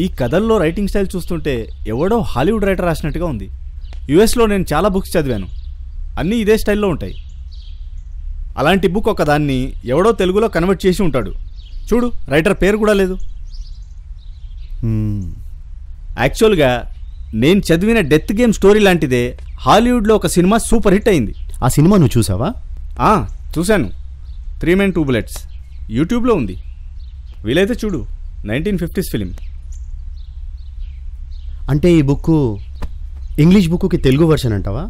ఈ కథల్లో writing style చూస్తుంటే ఎవడో హాలీవుడ్ రైటర్ రాసినట్టుగా ఉంది. యుఎస్లో నేను చాలా బుక్స్ చదివాను, అన్నీ ఇదే స్టైల్లో ఉంటాయి. అలాంటి బుక్ ఒకదాన్ని ఎవడో తెలుగులో కన్వర్ట్ చేసి ఉంటాడు. చూడు, రైటర్ పేరు కూడా లేదు. యాక్చువల్గా నేను చదివిన డెత్ గేమ్ స్టోరీ లాంటిదే హాలీవుడ్లో ఒక సినిమా సూపర్ హిట్ అయింది. ఆ సినిమా నువ్వు చూసావా? చూశాను. 3 Men 2 Bullets యూట్యూబ్లో ఉంది, వీలైతే చూడు. 1950s film. అంటే ఈ బుక్ ఇంగ్లీష్ బుక్కి తెలుగు వర్షన్ అంటావా?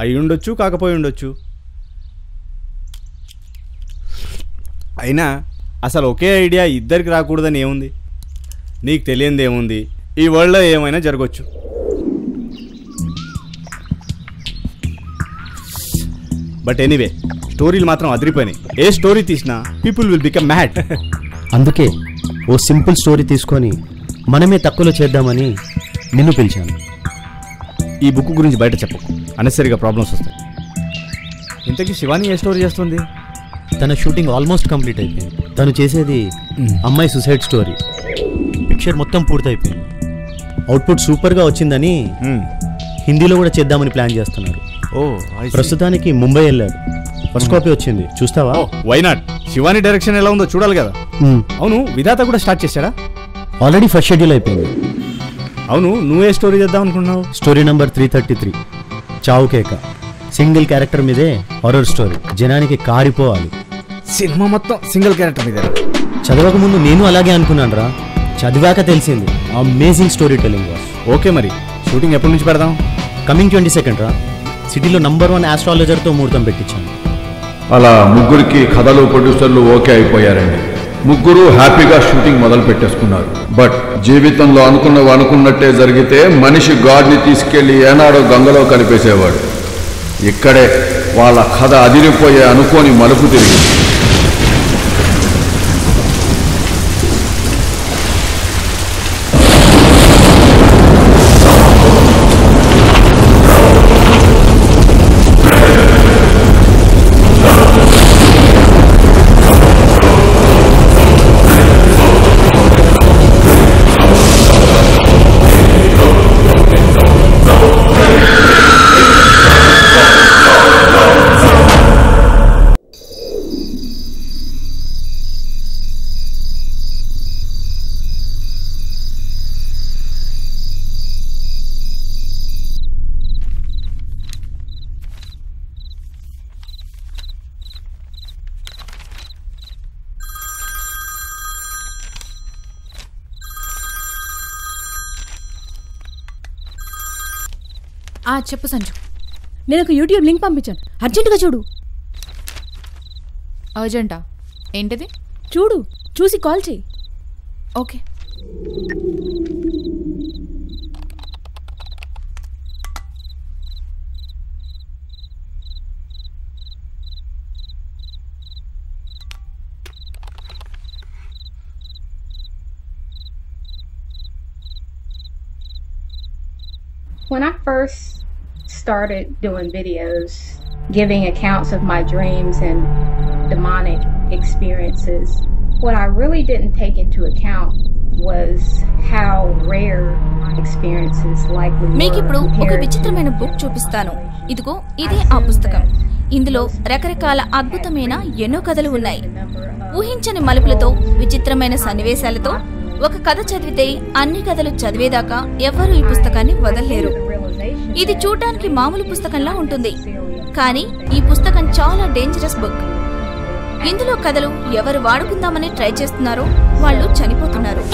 అయి ఉండొచ్చు, కాకపోయి ఉండొచ్చు. అయినా అసలు ఒకే ఐడియా ఇద్దరికి రాకూడదని ఏముంది? నీకు తెలియంది ఏముంది? ఈ వరల్డ్లో ఏమైనా జరగవచ్చు. బట్ ఎనీవే, స్టోరీలు మాత్రం అదిరిపోయినాయి. ఏ స్టోరీ తీసినా పీపుల్ విల్ బికమ్ మ్యాడ్. అందుకే ఓ సింపుల్ స్టోరీ తీసుకొని మనమే తక్కువలో చేద్దామని నిన్ను పిలిచాను. ఈ బుక్ గురించి బయట చెప్పకు, అనెసరీగా ప్రాబ్లమ్స్ వస్తాయి. ఇంతకీ శివాని ఏ స్టోరీ చేస్తుంది? తన షూటింగ్ ఆల్మోస్ట్ కంప్లీట్ అయిపోయింది. తను చేసేది అమ్మాయి సూసైడ్ స్టోరీ. పిక్చర్ మొత్తం పూర్తయిపోయింది. అవుట్పుట్ సూపర్గా వచ్చిందని హిందీలో కూడా చేద్దామని ప్లాన్ చేస్తున్నారు. ప్రస్తుతానికి ముంబై వెళ్ళాడు. ఫస్ట్ కాపీ వచ్చింది, చూస్తావా? Why not? శివాని డైరెక్షన్ ఎలా ఉందో చూడాలి కదా. అవును, విధాత కూడా స్టార్ట్ చేశాడా? ఆల్రెడీ ఫస్ట్ షెడ్యూల్ అయిపోయింది. అవును, నువ్వే స్టోరీ చేద్దాం అనుకున్నావు? స్టోరీ నంబర్ 333, చావు కేక. సింగిల్ క్యారెక్టర్ మీదే హారర్ స్టోరీ. జనానికి కారిపోవాలి. సినిమా మొత్తం సింగిల్ క్యారెక్టర్ మీదే. చదవక ముందు నేను అలాగే అనుకున్నాను రా, చదివాక తెలిసింది అమేజింగ్ స్టోరీ టెల్లింగ్. ఓకే, మరి షూటింగ్ ఎప్పటి నుంచి పెడదాం? కమింగ్ 22 రా. సిటీలో నంబర్ 1 ఆస్ట్రాలజర్తో ముహూర్తం పెట్టించాను. అలా ముగ్గురికి కథలు ప్రొడ్యూసర్లు ఓకే అయిపోయారండి. ముగ్గురు హ్యాపీగా షూటింగ్ మొదలు పెట్టేసుకున్నారు. బట్ జీవితంలో అనుకున్నట్టే జరిగితే మనిషి గాడ్ని తీసుకెళ్లి ఏనాడో గంగలో కలిపేసేవాడు. ఇక్కడే వాళ్ళ కథ అదిరిపోయే అనుకోని మలుపు తిరిగింది. చెప్పు సంజు. నేను ఒక యూట్యూబ్ లింక్ పంపించాను, అర్జెంటుగా చూడు. అర్జెంటా? ఏంటిది? చూడు, చూసి కాల్ చేయి. Okay. When I first started doing videos, giving accounts of my dreams and demonic experiences, what I really didn't take into account was how rare my experiences likely were. మీకు ఇప్పుడు ఒక విచిత్రమైన బుక్ చూపిస్తాను. ఇదిగో, ఇదే ఆ పుస్తకం. ఇందులో రకరకాల అద్భుతమైన ఎన్నో కథలు ఉన్నాయి. ఊహించని మలుపులతో, విచిత్రమైన సన్నివేశాలతో ఒక కథ చదివితే అన్ని కథలు చదివేదాకా ఎవరూ ఈ పుస్తకాన్ని వదలలేరు. ఇది చూడడానికి మామూలు పుస్తకంలా ఉంటుంది, కానీ ఈ పుస్తకం చాలా డేంజరస్ బుక్. ఇందులో కథలు ఎవరు వాడుకుందామని ట్రై చేస్తున్నారో వాళ్ళు చనిపోతున్నారు.